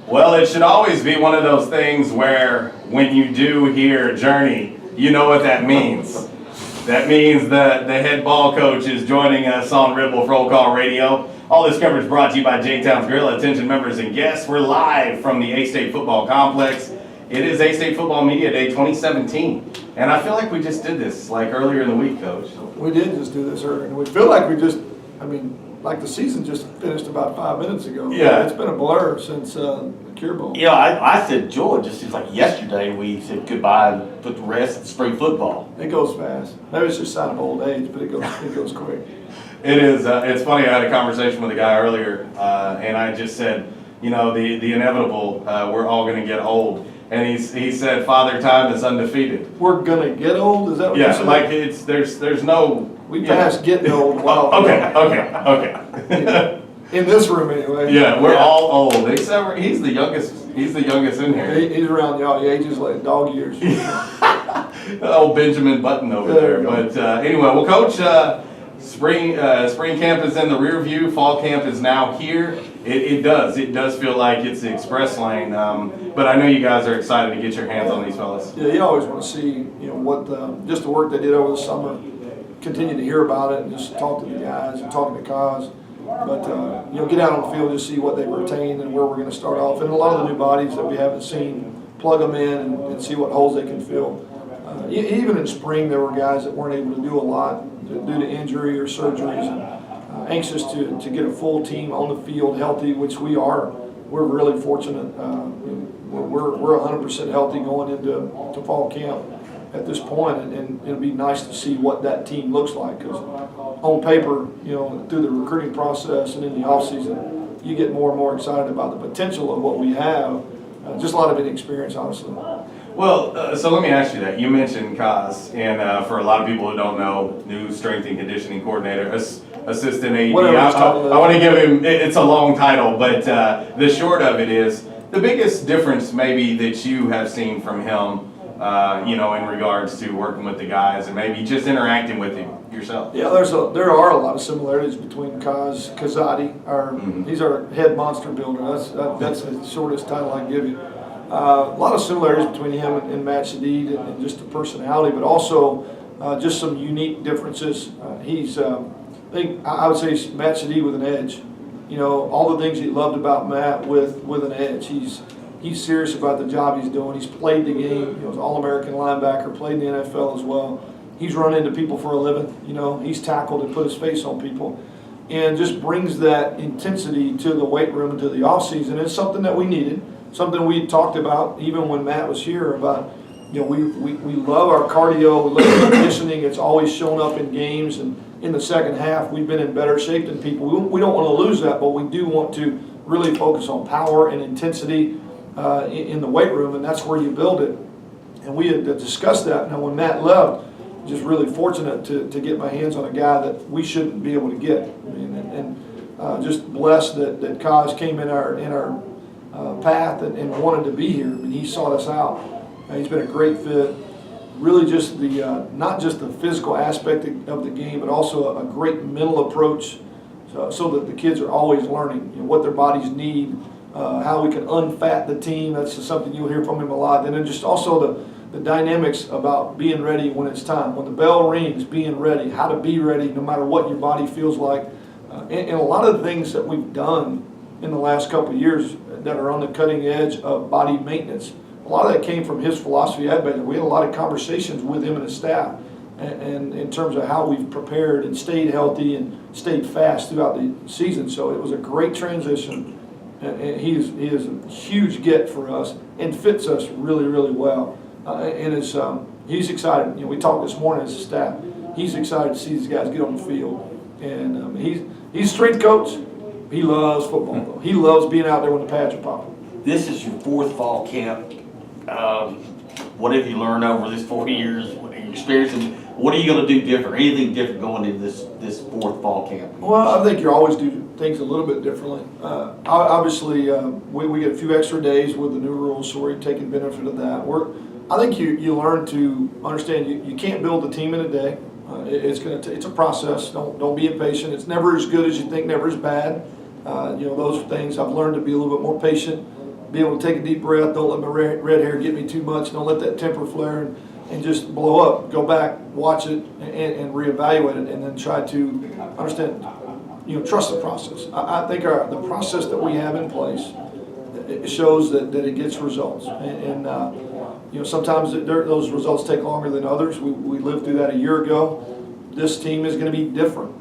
Well, it should always be one of those things where when you do hear Journey, you know what that means. That means the head ball coach is joining us on Ribble Roll Call Radio. All this coverage brought to you by J-Town's Grill. Attention members and guests, we're live from the AState Football Complex. It is AState Football Media Day 2017. And I feel like we just did this like earlier in the week, Coach. We did just do this earlier. We feel like like the season just finished about 5 minutes ago. Yeah. It's been a blur since the Cure Bowl. You know, I said, George, it seems like yesterday we said goodbye and put the rest in spring football. It goes fast. Maybe it's just a sign of old age, but it goes quick. It is. It's funny. I had a conversation with a guy earlier, and I just said, you know, the inevitable. We're all going to get old, and he said, "Father Time is undefeated." We're gonna get old. Is that what you said? Like there's no. We passed getting old. Wow. Okay. In this room, anyway. Yeah, we're all old. Except he's the youngest. He's the youngest in here. He's around y'all ages like dog years. Old Benjamin Button over there. But anyway, well, Coach. Spring camp is in the rear view. Fall camp is now here. It does feel like it's the express lane. But I know you guys are excited to get your hands on these fellas. Yeah, you always want to see, what just the work they did over the summer. Continue to hear about it and just talk to the guys and talking to Kaz. But get out on the field and see what they've retained and where we're going to start off. And a lot of the new bodies that we haven't seen, plug them in and see what holes they can fill. Even in spring, there were guys that weren't able to do a lot due to injury or surgeries, and anxious to get a full team on the field healthy, which we are. We're really fortunate. We're 100% healthy going into fall camp at this point, and it'll be nice to see what that team looks like. Because on paper, through the recruiting process and in the off season, you get more and more excited about the potential of what we have. Just a lot of inexperience, honestly. Well, so let me ask you that. You mentioned Kaz, and for a lot of people who don't know, new strength and conditioning coordinator, assistant AD. I want to give him, it's a long title, but the short of it is, the biggest difference maybe that you have seen from him, in regards to working with the guys and maybe just interacting with him yourself. Yeah, there are a lot of similarities between Kazadi, he's our head monster builder. That's the shortest title I can give you. A lot of similarities between him and Matt Shadid and just the personality, but also just some unique differences. I would say Matt Shadid with an edge. All the things he loved about Matt with an edge. He's serious about the job he's doing. He's played the game. He was an All-American linebacker, played in the NFL as well. He's run into people for a living. He's tackled and put his face on people, and just brings that intensity to the weight room and to the off season. It's something that we needed. Something we talked about even when Matt was here about, we love our cardio, we love our conditioning. It's always shown up in games, and in the second half we've been in better shape than people. We don't want to lose that, but we do want to really focus on power and intensity in the weight room, and that's where you build it. And we had discussed that. Now when Matt left, just really fortunate to get my hands on a guy that we shouldn't be able to get. Just blessed that Kaz came in our path and wanted to be here. He sought us out. He's been a great fit. Really just not just the physical aspect of the game, but also a great mental approach so that the kids are always learning what their bodies need, how we can unfat the team. That's just something you'll hear from him a lot. And then just also the dynamics about being ready when it's time. When the bell rings, being ready, how to be ready no matter what your body feels like. And a lot of the things that we've done in the last couple of years that are on the cutting edge of body maintenance. A lot of that came from his philosophy at Baylor. We had a lot of conversations with him and his staff, and in terms of how we've prepared and stayed healthy and stayed fast throughout the season. So it was a great transition, and he is a huge get for us and fits us really, really well. He's excited. We talked this morning as a staff. He's excited to see these guys get on the field, and he's a strength coach. He loves football, though. He loves being out there when the pads are popping. This is your fourth fall camp. What have you learned over this 4 years? What are you experiencing? What are you going to do different? Anything different going into this fourth fall camp? Well, I think you always do things a little bit differently. Obviously, we get a few extra days with the new rules, so we're taking benefit of that. I think you learn to understand you can't build a team in a day. It's a process. Don't be impatient. It's never as good as you think, never as bad. Those are things I've learned to be a little bit more patient, be able to take a deep breath, don't let my red hair get me too much, don't let that temper flare and just blow up. Go back, watch it, and reevaluate it, and then try to understand, trust the process. I think the process that we have in place, it shows that it gets results. And sometimes those results take longer than others. We lived through that a year ago. This team is going to be different.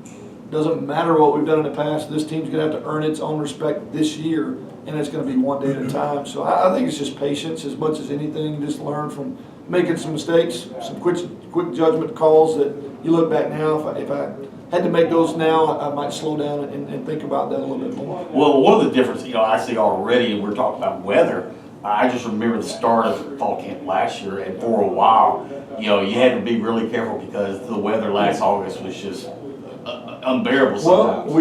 Doesn't matter what we've done in the past. This team's going to have to earn its own respect this year, and it's going to be one day at a time. So I think it's just patience as much as anything. Just learn from making some mistakes, some quick judgment calls that you look back now. If I had to make those now, I might slow down and think about that a little bit more. Well, one of the differences, I see already, and we're talking about weather. I just remember the start of fall camp last year, and for a while, you had to be really careful because the weather last August was just unbearable sometimes. Well,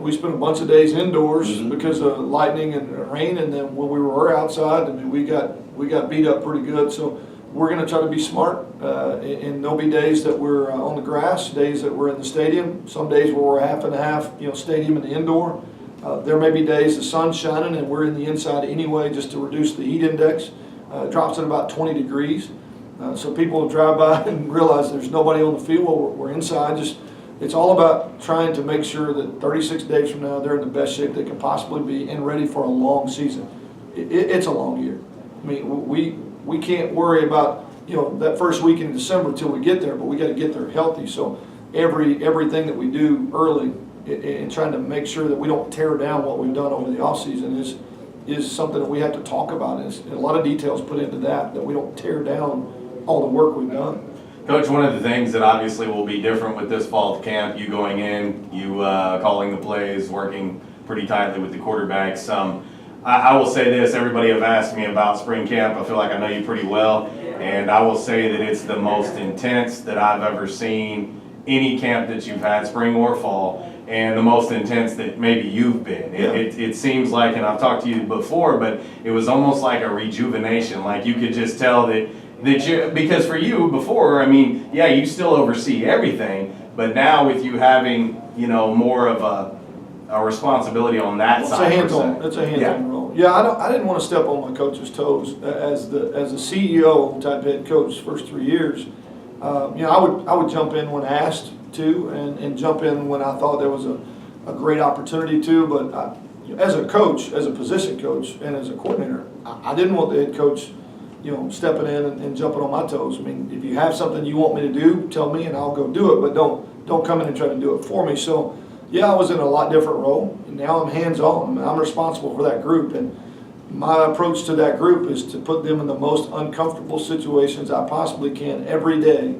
we spent a bunch of days indoors because of lightning and rain, and then when we were outside, we got beat up pretty good. So we're going to try to be smart, and there'll be days that we're on the grass, days that we're in the stadium, some days where we're half and half, stadium and the indoor. There may be days the sun's shining and we're in the inside anyway, just to reduce the heat index. It drops at about 20 degrees. So people drive by and realize there's nobody on the field while we're inside. It's all about trying to make sure that 36 days from now they're in the best shape they can possibly be and ready for a long season. It's a long year. I mean, we can't worry about that first week in December until we get there, but we got to get there healthy. So everything that we do early and trying to make sure that we don't tear down what we've done over the off season is something that we have to talk about. And a lot of details put into that we don't tear down all the work we've done. Coach, one of the things that obviously will be different with this fall camp, you going in, you calling the plays, working pretty tightly with the quarterbacks. I will say this, everybody have asked me about spring camp. I feel like I know you pretty well, and I will say that it's the most intense that I've ever seen any camp that you've had, spring or fall, and the most intense that maybe you've been. Yeah. It seems like, and I've talked to you before, but it was almost like a rejuvenation. Like you could just tell that you, because for you before, I mean, yeah, you still oversee everything, but now with you having, more of a responsibility on that side. It's a hands-on role. Yeah, I didn't want to step on my coach's toes as a CEO type head coach first 3 years. I would jump in when asked to, and jump in when I thought there was a great opportunity to. But as a coach, as a position coach, and as a coordinator, I didn't want the head coach, stepping in and jumping on my toes. I mean, if you have something you want me to do, tell me and I'll go do it. But don't come in and try to do it for me. So yeah, I was in a lot different role, and now I'm hands-on. I'm responsible for that group, and my approach to that group is to put them in the most uncomfortable situations I possibly can every day,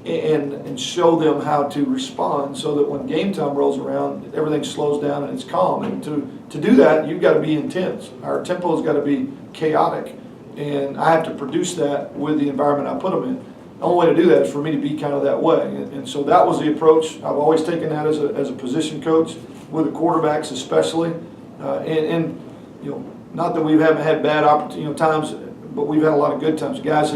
and show them how to respond so that when game time rolls around, everything slows down and it's calm. And to do that, you've got to be intense. Our tempo has got to be chaotic, and I have to produce that with the environment I put them in. The only way to do that is for me to be kind of that way. And so that was the approach. I've always taken that as a position coach with the quarterbacks especially. And not that we haven't had bad times, but we've had a lot of good times. Guys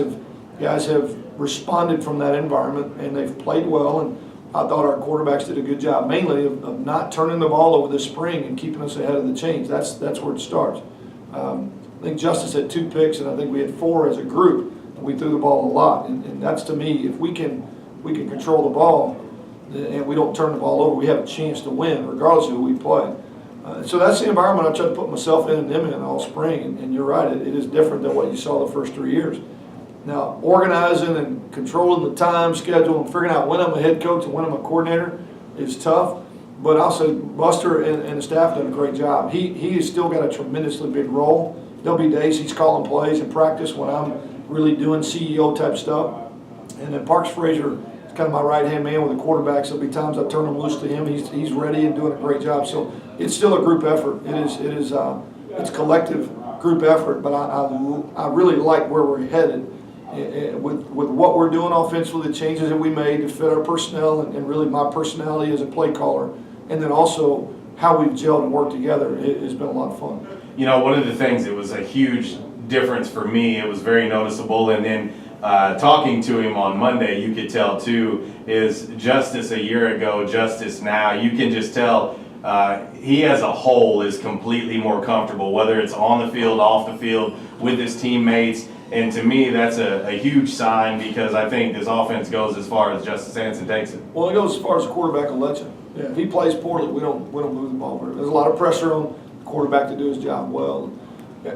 have responded from that environment, and they've played well. And I thought our quarterbacks did a good job, mainly of not turning the ball over this spring and keeping us ahead of the chains. That's where it starts. I think Justice had 2 picks, and I think we had 4 as a group. We threw the ball a lot, and that's, to me, if we can control the ball and we don't turn the ball over, we have a chance to win regardless of who we play. So that's the environment I try to put myself in and them in all spring, and you're right, it is different than what you saw the first 3 years. Now, organizing and controlling the time schedule and figuring out when I'm a head coach and when I'm a coordinator is tough, but I'll say Buster and the staff done a great job. He has still got a tremendously big role. There'll be days he's calling plays in practice when I'm really doing CEO type stuff. And then Parks Frazier is kind of my right-hand man with the quarterbacks. There'll be times I turn him loose to him. He's ready and doing a great job. So it's still a group effort. It's collective group effort, but I really like where we're headed with what we're doing offensively, the changes that we made to fit our personnel and really my personality as a play caller, and then also how we've gelled and worked together. It has been a lot of fun. One of the things that was a huge difference for me, it was very noticeable, and then talking to him on Monday, you could tell too, is Justice a year ago, Justice now. You can just tell he as a whole is completely more comfortable, whether it's on the field, off the field, with his teammates. And to me, that's a huge sign, because I think this offense goes as far as Justice Hansen takes it. Well, it goes as far as the quarterback will let you. Yeah, if he plays poorly, we don't move the ball. There's a lot of pressure on the quarterback to do his job well.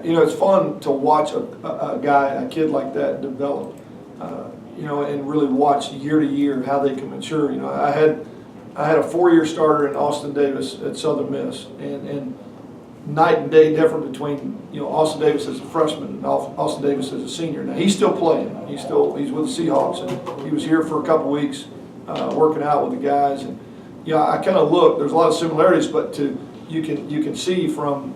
You know, it's fun to watch a kid like that develop. You know, and really watch year to year how they can mature. You know, I had a 4-year starter in Austin Davis at Southern Miss, and night and day different between, you know, Austin Davis as a freshman and Austin Davis as a senior. Now he's still playing. He's with the Seahawks, and he was here for a couple weeks working out with the guys. And you know, I kind of look. There's a lot of similarities, but you can see from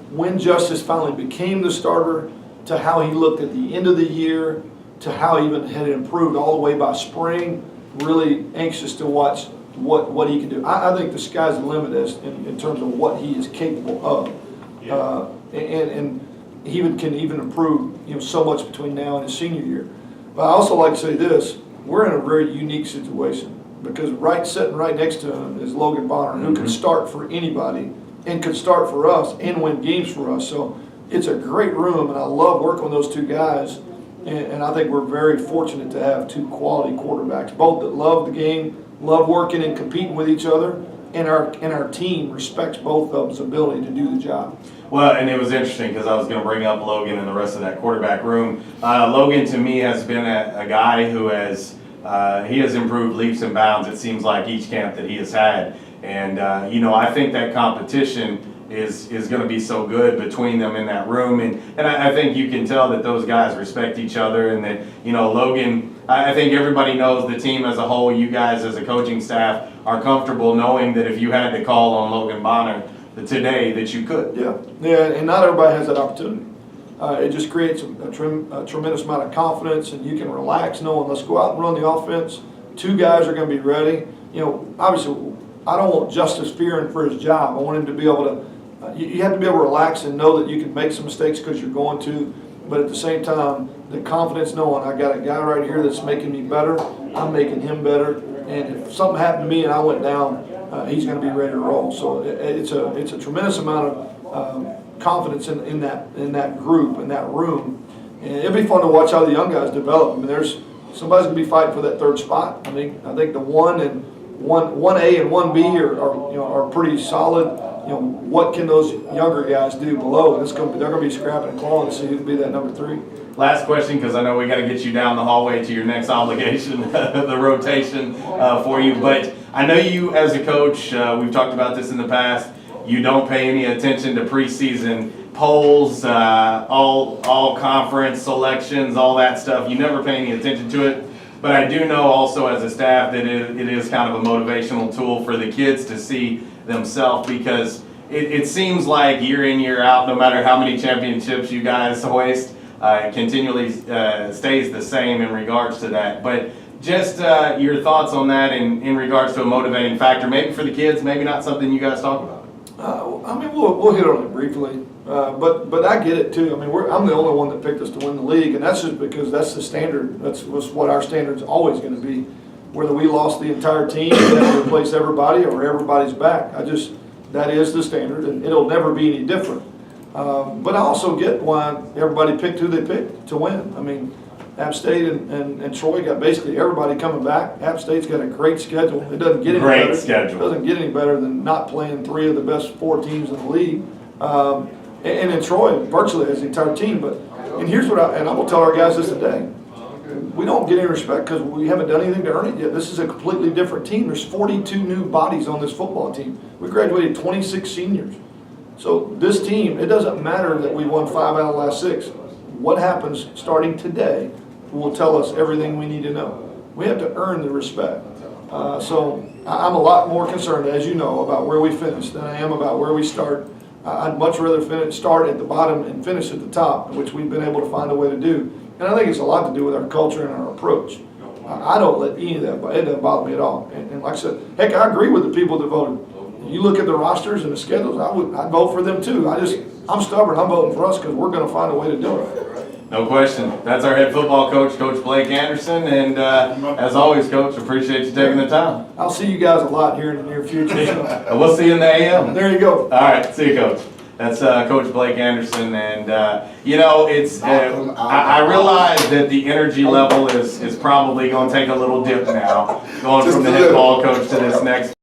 when Justice finally became the starter to how he looked at the end of the year to how he even had improved all the way by spring. Really anxious to watch what he can do. I think the sky's the limit in terms of what he is capable of. Yeah. And he can even improve, you know, so much between now and his senior year. But I also like to say this: we're in a very unique situation, because sitting right next to him is Logan Bonner, who can start for anybody and could start for us and win games for us. So it's a great room, and I love working with those two guys. And I think we're very fortunate to have two quality quarterbacks, both that love the game, love working and competing with each other, and our team respects both of them's ability to do the job. Well, and it was interesting, because I was going to bring up Logan and the rest of that quarterback room. Logan, to me, has been a guy who has improved leaps and bounds, it seems like, each camp that he has had. And, you know, I think that competition is going to be so good between them in that room. And I think you can tell that those guys respect each other, and that, you know, Logan, I think everybody knows the team as a whole, you guys as a coaching staff are comfortable knowing that if you had to call on Logan Bonner today, that you could. Yeah, and not everybody has that opportunity. It just creates a tremendous amount of confidence, and you can relax knowing, let's go out and run the offense. Two guys are going to be ready. You know, obviously, I don't want Justice fearing for his job. I want him to be able to, you have to be able to relax and know that you can make some mistakes because you're going to, but at the same time, the confidence knowing I got a guy right here that's making me better, I'm making him better, and if something happened to me and I went down, he's going to be ready to roll. So it's a tremendous amount of confidence in that group, in that room, and it'll be fun to watch how the young guys develop. I mean, somebody's going to be fighting for that third spot. I think the 1A and 1B are pretty solid. You know, what can those younger guys do below? And they're going to be scrapping and clawing to see who can be that number 3. Last question, because I know we got to get you down the hallway to your next obligation, the rotation for you. But I know you as a coach, we've talked about this in the past, you don't pay any attention to preseason polls, all conference selections, all that stuff. You never pay any attention to it. But I do know also as a staff that it is kind of a motivational tool for the kids to see themselves, because it seems like year in, year out, no matter how many championships you guys hoist, it continually stays the same in regards to that. But just your thoughts on that in regards to a motivating factor, maybe for the kids, maybe not something you guys talk about. I mean, we'll hit on it briefly, but I get it too. I mean, I'm the only one that picked us to win the league, and that's just because that's the standard. That's what our standard's always going to be. Whether we lost the entire team and then replace everybody, or everybody's back, that is the standard, and it'll never be any different. But I also get why everybody picked who they picked to win. I mean, AState and Troy got basically everybody coming back. AState's got a great schedule. It doesn't get any better. Great schedule. It doesn't get any better than not playing 3 of the best 4 teams in the league. And then Troy virtually has the entire team. And here's what I will tell our guys this today. We don't get any respect because we haven't done anything to earn it yet. This is a completely different team. There's 42 new bodies on this football team. We graduated 26 seniors. So this team, it doesn't matter that we won 5 out of the last 6. What happens starting today will tell us everything we need to know. We have to earn the respect. So I'm a lot more concerned, as you know, about where we finish than I am about where we start. I'd much rather start at the bottom and finish at the top, which we've been able to find a way to do. And I think it's a lot to do with our culture and our approach. I don't let any of that, it doesn't bother me at all. And like I said, heck, I agree with the people that voted. You look at the rosters and the schedules, I'd vote for them too. I'm stubborn, I'm voting for us because we're going to find a way to do it. No question. That's our head football coach, Coach Blake Anderson. And as always, Coach, appreciate you taking the time. I'll see you guys a lot here in the near future. So. And we'll see you in the AM. There you go. All right, see you, Coach. That's Coach Blake Anderson, and you know, it's I realize that the energy level is probably going to take a little dip now, going from the head ball coach to this next